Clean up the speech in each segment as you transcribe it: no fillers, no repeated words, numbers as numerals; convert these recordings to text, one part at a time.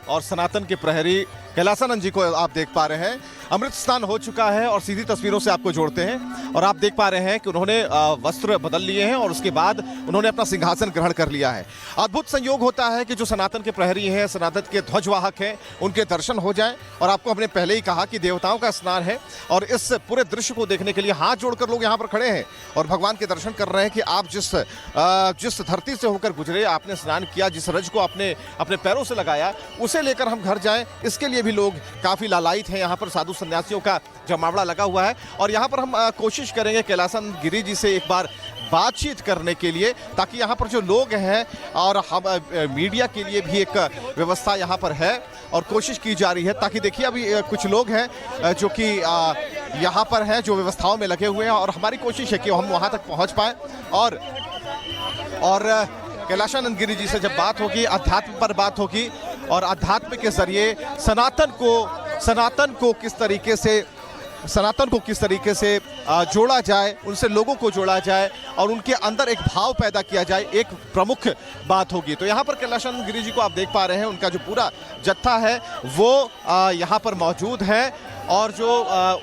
और सनातन के प्रहरी कैलासानंद जी को आप देख पा रहे हैं। अमृत स्नान हो चुका है और सीधी तस्वीरों से आपको जोड़ते हैं और आप देख पा रहे हैं कि उन्होंने वस्त्र बदल लिए हैं और उसके बाद उन्होंने अपना सिंहासन ग्रहण कर लिया है। अद्भुत संयोग होता है कि जो सनातन के प्रहरी हैं, सनातन के ध्वजवाहक हैं, उनके दर्शन हो जाएं। और आपको हमने पहले ही कहा कि देवताओं का स्नान है और इस पूरे दृश्य को देखने के लिए हाथ जोड़कर लोग यहाँ पर खड़े हैं और भगवान के दर्शन कर रहे हैं कि आप जिस धरती से होकर गुजरे, आपने स्नान किया, जिस रज को आपने अपने पैरों से लगाया, उसे लेकर हम घर जाएं, इसके लिए भी लोग काफी लालायित हैं। यहाँ पर साधु सन्यासियों का जमावड़ा लगा हुआ है और यहाँ पर हम कोशिश करेंगे कैलासानंद गिरी जी से एक बार बातचीत करने के लिए, ताकि यहाँ पर जो लोग हैं और हम मीडिया के लिए भी एक व्यवस्था यहाँ पर है और कोशिश की जा रही है, ताकि देखिए अभी कुछ लोग हैं जो कि यहाँ पर हैं, जो व्यवस्थाओं में लगे हुए हैं और हमारी कोशिश है कि हम वहाँ तक पहुँच पाएँ और कैलासानंद गिरी जी से जब बात होगी, अध्यात्म पर बात होगी और अध्यात्म के जरिए सनातन को किस तरीके से जोड़ा जाए, उनसे लोगों को जोड़ा जाए और उनके अंदर एक भाव पैदा किया जाए, एक प्रमुख बात होगी। तो यहाँ पर कैलासानंद गिरी जी को आप देख पा रहे हैं, उनका जो पूरा जत्था है वो यहाँ पर मौजूद है और जो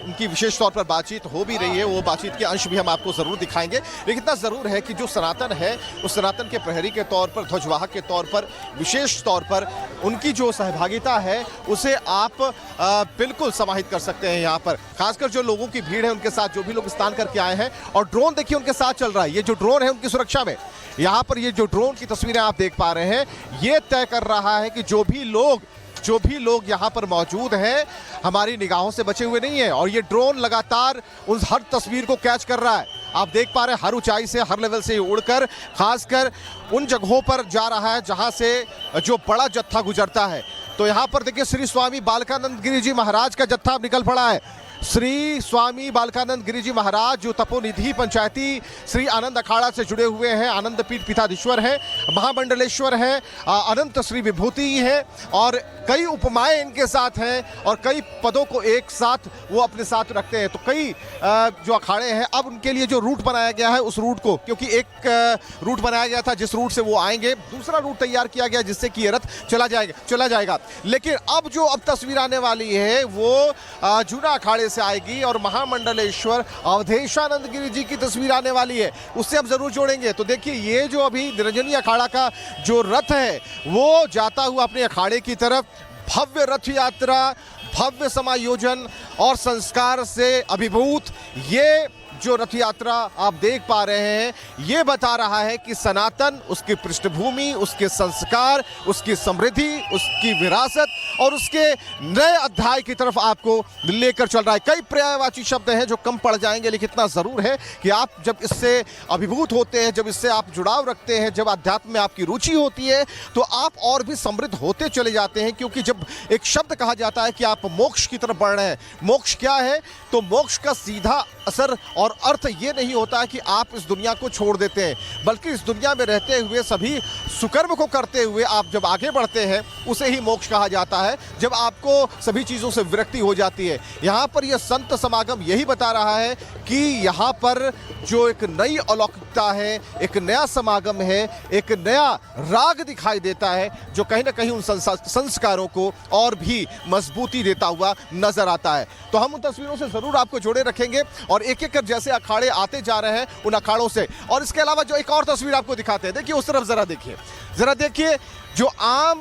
उनकी विशेष तौर पर बातचीत हो भी रही है, वो बातचीत के अंश भी हम आपको ज़रूर दिखाएंगे। लेकिन इतना ज़रूर है कि जो सनातन है, उस सनातन के प्रहरी के तौर पर, ध्वजवाहक के तौर पर, विशेष तौर पर उनकी जो सहभागिता है उसे आप बिल्कुल समाहित कर सकते हैं। यहाँ पर खासकर जो लोगों की भीड़ है, उनके साथ जो भी लोग स्नान करके आए हैं और ड्रोन देखिए उनके साथ चल रहा है। ये जो ड्रोन है उनकी सुरक्षा में, यहाँ पर ये जो ड्रोन की तस्वीरें आप देख पा रहे हैं, ये तय कर रहा है कि जो भी लोग यहाँ पर मौजूद हैं हमारी निगाहों से बचे हुए नहीं है और ये ड्रोन लगातार उस हर तस्वीर को कैच कर रहा है। आप देख पा रहे हैं हर ऊंचाई से, हर लेवल से उड़कर खासकर उन जगहों पर जा रहा है जहां से जो बड़ा जत्था गुजरता है। तो यहाँ पर देखिए श्री स्वामी बालकानंद गिरी जी महाराज का जत्था निकल पड़ा है। श्री स्वामी बालकानंद गिरी जी महाराज जो तपोनिधि पंचायती श्री आनंद अखाड़ा से जुड़े हुए हैं, आनंद पीठ पीठाधीश्वर हैं, महामंडलेश्वर हैं, अनंत श्री विभूति हैं और कई उपमाएं इनके साथ हैं और कई पदों को एक साथ वो अपने साथ रखते हैं। तो कई जो अखाड़े हैं, अब उनके लिए जो रूट बनाया गया है उस रूट को, क्योंकि एक रूट बनाया गया था जिस रूट से वो आएंगे, दूसरा रूट तैयार किया गया जिससे कि ये रथ चला जाएगा। लेकिन अब तस्वीर आने वाली है वो जूना अखाड़े से आएगी और महामंडलेश्वर अवधेशानंद गिरी जी की तस्वीर आने वाली है, उससे हम जरूर जोड़ेंगे। तो देखिए ये जो अभी निरंजनी अखाड़ा का जो रथ है वो जाता हुआ अपने अखाड़े की तरफ, भव्य रथ यात्रा, भव्य समायोजन और संस्कार से अभिभूत ये जो रथ यात्रा आप देख पा रहे हैं, ये बता रहा है कि सनातन, उसकी पृष्ठभूमि, उसके संस्कार, उसकी समृद्धि, उसकी विरासत और उसके नए अध्याय की तरफ आपको लेकर चल रहा है। कई पर्यायवाची शब्द हैं जो कम पड़ जाएंगे, लेकिन इतना जरूर है कि आप जब इससे अभिभूत होते हैं, जब इससे आप जुड़ाव रखते हैं, जब अध्यात्म में आपकी रुचि होती है, तो आप और भी समृद्ध होते चले जाते हैं। क्योंकि जब एक शब्द कहा जाता है कि आप मोक्ष की तरफ बढ़ रहे हैं, मोक्ष क्या है? तो मोक्ष का सीधा असर और अर्थ ये नहीं होता कि आप इस दुनिया को छोड़ देते हैं, बल्कि इस दुनिया में रहते हुए सभी सुकर्म को करते हुए आप जब आगे बढ़ते हैं, उसे ही मोक्ष कहा जाता है, जब आपको सभी चीज़ों से विरक्ति हो जाती है। यहाँ पर यह संत समागम यही बता रहा है कि यहाँ पर जो एक नई अलौकिकता है, एक नया समागम है, एक नया राग दिखाई देता है, जो कहीं ना कहीं उन संस्कारों को और भी मजबूती देता हुआ नजर आता है। तो हम उन तस्वीरों से जरूर आपको जोड़े रखेंगे और एक एक कर जैसे अखाड़े आते जा रहे हैं उन अखाड़ों से। और इसके अलावा जो एक और तस्वीर आपको दिखाते हैं, देखिए उस तरफ जरा देखिए जो आम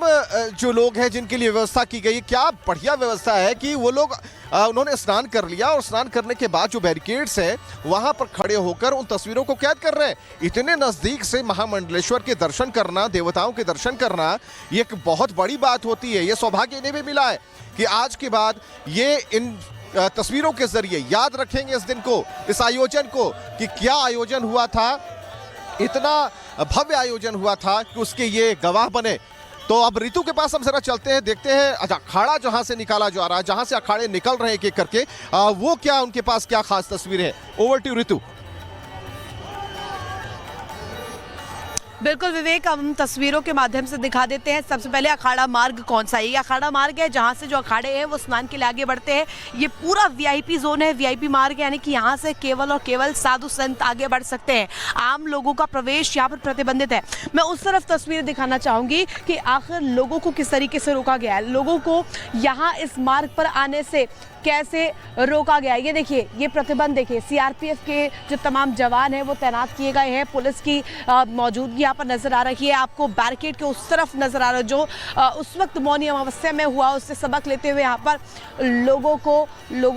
जो लोग हैं जिनके लिए व्यवस्था की गई, क्या बढ़िया व्यवस्था है कि वो लोग उन्होंने स्नान कर लिया और स्नान करने के बाद जो बैरिकेड्स हैं वहां पर खड़े होकर उन तस्वीरों को कैद कर रहे हैं। इतने नजदीक से महामंडलेश्वर के दर्शन करना, देवताओं के दर्शन करना, ये एक बहुत बड़ी बात होती है। ये सौभाग्य इन्हें भी मिला है कि आज के बाद ये इन तस्वीरों के जरिए याद रखेंगे इस दिन को, इस आयोजन को, कि क्या आयोजन हुआ था, इतना भव्य आयोजन हुआ था कि उसके ये गवाह बने। तो अब रितु के पास हम जरा चलते हैं, देखते हैं अखाड़ा जहां से निकाला जा रहा है, जहां से अखाड़े निकल रहे हैं एक एक करके, वो क्या उनके पास क्या खास तस्वीरें हैं। Over to Ritu. बिल्कुल विवेक, हम तस्वीरों के माध्यम से दिखा देते हैं। सबसे पहले अखाड़ा मार्ग कौन सा है? ये अखाड़ा मार्ग है जहाँ से जो अखाड़े हैं वो स्नान के लिए आगे बढ़ते हैं। ये पूरा वीआईपी जोन है, वीआईपी मार्ग है, यानी कि यहाँ से केवल और केवल साधु संत आगे बढ़ सकते हैं। आम लोगों का प्रवेश यहाँ पर प्रतिबंधित है। मैं उस तरफ तस्वीर दिखाना चाहूंगी कि आखिर लोगों को किस तरीके से रोका गया है, लोगों को यहाँ इस मार्ग पर आने से कैसे रोका गया। ये देखिए, ये प्रतिबंध देखिए, सीआरपीएफ के जो तमाम जवान हैं वो तैनात किए गए हैं। पुलिस की मौजूदगी यहाँ पर नजर आ रही है। आपको बैरिकेड के उस तरफ नजर आ रहा है जो उस वक्त मौनी अमावस्या में हुआ, उससे सबक लेते हुए यहाँ पर लोगों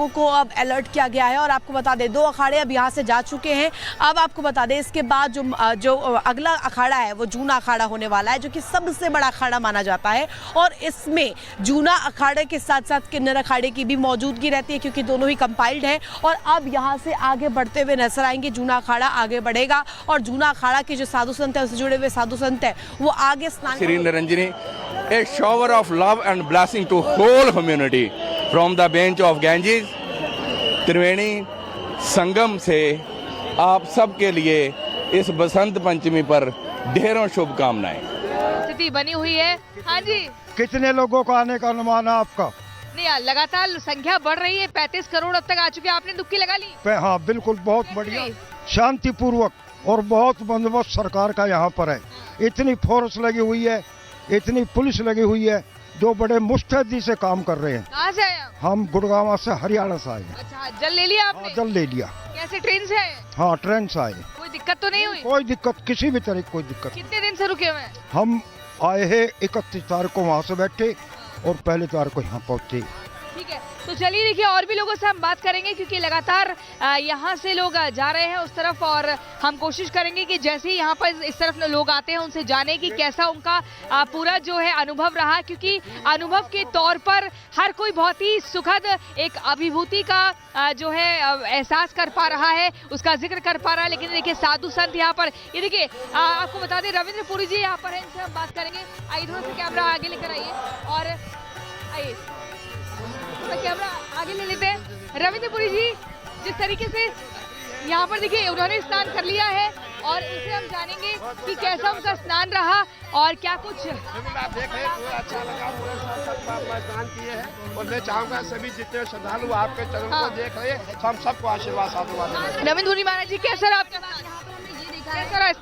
को अब अलर्ट किया गया है। और आपको बता दें, 2 अखाड़े अब यहाँ से जा चुके हैं। अब आपको बता दें, इसके बाद जो अगला अखाड़ा है वो जूना अखाड़ा होने वाला है, जो कि सबसे बड़ा अखाड़ा माना जाता है। और इसमें जूना अखाड़े के साथ साथ किन्नर अखाड़े की भी मौजूदगी रहती है, क्योंकि दोनों ही कंपाइल्ड है। और अब यहाँ से आगे बढ़ते हुए नजर आएंगे। जूना अखाड़ा आगे बढ़ेगा और जूना अखाड़ा के जो साधु संत है, उससे जुड़े हुए साधु संत है, वो आगे स्नान। Shri Niranjani, a shower of love and blessing to whole community from the bench of Ganges, Triveni Sangam से आप सबके लिए इस बसंत पंचमी पर ढेरों शुभकामनाएं। स्थिति बनी हुई है। हाँ जी, कितने लोगों का आने का अनुमान है आपका? नहीं, लगातार संख्या बढ़ रही है। 35 करोड़ अब तक आ चुके हैं। आपने डुबकी लगा ली? हाँ बिल्कुल, बहुत बढ़िया, शांतिपूर्वक और बहुत बंदोबस्त सरकार का यहाँ पर है। इतनी फोर्स लगी हुई है, इतनी पुलिस लगी हुई है, जो बड़े मुस्तैदी से काम कर रहे हैं। कहाँ से आए आप? हम गुड़गांव से, हरियाणा से आए हैं। अच्छा, जल ले लिया आपने? जल ले लिया। कैसे, ट्रेन से आए? हाँ, ट्रेन से आए। कोई दिक्कत तो नहीं हुई? कोई दिक्कत, किसी भी तरह की कोई दिक्कत। कितने दिन से रुके हुए हैं? हम आए हैं 31 तारीख को वहाँ से बैठे और पहली तारीख को यहाँ पहुँचे। ठीक है, तो चलिए देखिए, और भी लोगों से हम बात करेंगे, क्योंकि लगातार यहाँ से लोग जा रहे हैं उस तरफ। और हम कोशिश करेंगे कि जैसे ही यहाँ पर इस तरफ लोग आते हैं, उनसे जाने कि कैसा उनका पूरा जो है अनुभव रहा। क्योंकि अनुभव के तौर पर हर कोई बहुत ही सुखद एक अभिभूति का जो है एहसास कर पा रहा है, उसका जिक्र कर पा रहा है। लेकिन देखिए, साधु संत यहाँ पर, ये देखिए, आपको बता दें, रविंद्र पुरी जी यहाँ पर हैं, इनसे हम बात करेंगे। आइए, थोड़ा सा कैमरा आगे लेकर आइए और आइए, कैमरा आगे ले लेते हैं। रविंद्र पुरी जी, जिस तरीके से यहाँ पर देखिए, उन्होंने स्नान कर लिया है और इनसे हम जानेंगे कि कैसा उनका स्नान रहा और क्या कुछ। आप देख रहे हैं, पूरा अच्छा लगा, पूरा स्नान किए हैं। और मैं चाहूँगा सभी जितने श्रद्धालु आपके चरणों को देख रहे हैं, हम सबको आशीर्वाद साधुवाद। रविंद्र पुरी महाराज जी, कैसा रहा आपका कैसा रहा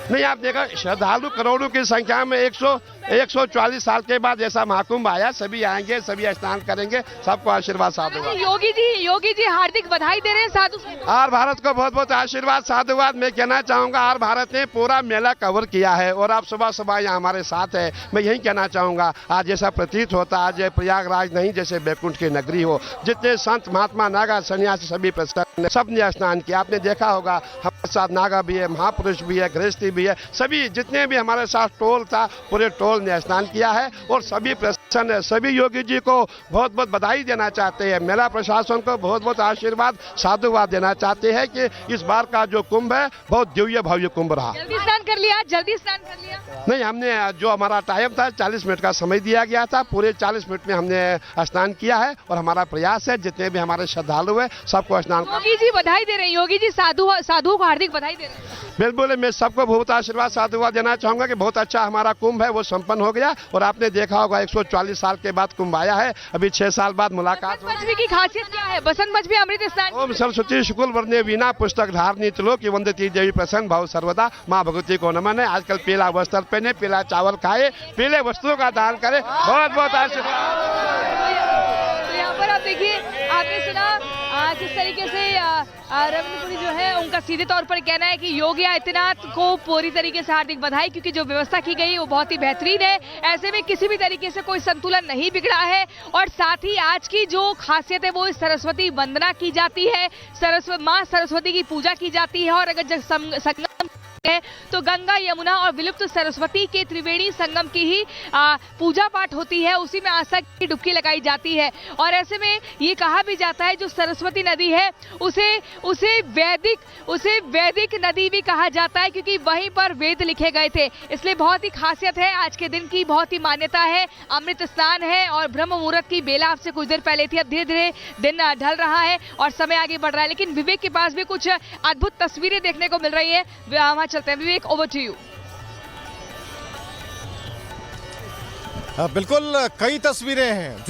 नहीं, आप देखा, श्रद्धालु करोड़ों की संख्या में 140 साल के बाद ऐसा महाकुंभ आया। सभी आएंगे, सभी स्नान करेंगे, सबको आशीर्वाद साधुवाद। योगी जी हार्दिक बधाई दे रहे हैं साधु संतों। आर भारत को बहुत बहुत आशीर्वाद साधुवाद। मैं कहना चाहूँगा, आर भारत ने पूरा मेला कवर किया है और आप सुबह सुबह यहाँ हमारे साथ है। मैं यही कहना चाहूँगा, आज जैसा प्रतीत होता, आज प्रयागराज नहीं जैसे बैकुंठ की नगरी हो। जितने संत महात्मा नागा सन्यासी सभी प्रसन्न, सबने स्नान किया। आपने देखा होगा, हमारे साथ नागा भी है, महापुरुष भी है, गृहस्थी भी है, सभी जितने भी हमारे साथ टोल था, पूरे टोल ने स्नान किया है और सभी प्रसन्न है। सभी योगी जी को बहुत बहुत बधाई देना चाहते हैं। मेला प्रशासन को बहुत बहुत आशीर्वाद साधुवाद देना चाहते हैं कि इस बार का जो कुंभ है, बहुत दिव्य भव्य कुंभ रहा। जल्दी स्नान कर लिया? जल्दी स्नान कर लिया? नहीं, हमने जो हमारा टाइम था 40 मिनट का समय दिया गया था, पूरे 40 मिनट में हमने स्नान किया है। और हमारा प्रयास है, जितने भी हमारे श्रद्धालु है, सबको स्नान। योगी जी बधाई दे रहे हैं, योगी जी साधुओं को हार्दिक बधाई दे रहे हैं। बिल्कुल, मैं सबको बहुत आशीर्वाद साधुवाद देना चाहूंगा कि बहुत अच्छा हमारा कुंभ है वो संपन्न हो गया। और आपने देखा होगा, 140 साल के बाद कुंभ आया है। अभी 6 साल बाद मुलाकात। बसंत पंचमी की खासियत क्या है? बसंत पंचमी अमृत स्नान। ओम सरस्वती शुक्ल वर्णे वीणा पुस्तक धारणी त्रिलोक की वंदती देवी प्रसन्न भाव सर्वदा। माँ भगवती को नमन है। आजकल पीला वस्त्र पहने, पीला चावल खाए, पीले वस्तुओं का दान करे। बहुत बहुत आशीर्वाद। तो यहाँ पर आप देखिए, आपने सुना किस तरीके से रविंद्र पुरी जो है, उनका सीधे तौर पर कहना है कि योगी आदित्यनाथ को पूरी तरीके से हार्दिक बधाई, क्योंकि जो व्यवस्था की गई वो बहुत ही बेहतरीन है। ऐसे में किसी भी तरीके से कोई संतुलन नहीं बिगड़ा है। और साथ ही आज की जो खासियत है, वो सरस्वती वंदना की जाती है, माँ सरस्वती की पूजा की जाती है। और अगर संगम है तो गंगा, यमुना और विलुप्त सरस्वती के त्रिवेणी संगम की ही पूजा पाठ होती है, उसी में आस्था की डुबकी लगाई जाती है। और ऐसे में ये कहा भी जाता है जो सरस्वती नदी है उसे वैदिक नदी भी कहा जाता है, क्योंकि वहीं पर वेद लिखे गए थे। इसलिए बहुत ही खासियत है आज के दिन की, बहुत ही मान्यता है। अमृत स्नान है और ब्रह्म मुहूर्त की बेला आपसे कुछ देर पहले थी, अब धीरे धीरे दिन ढल रहा है और समय आगे बढ़ रहा है। लेकिन विवेक के पास भी कुछ अद्भुत तस्वीरें देखने को मिल रही है, वहां चलते हैं। विवेक, ओवर टू यू। बिल्कुल, कई तस्वीरें हैं।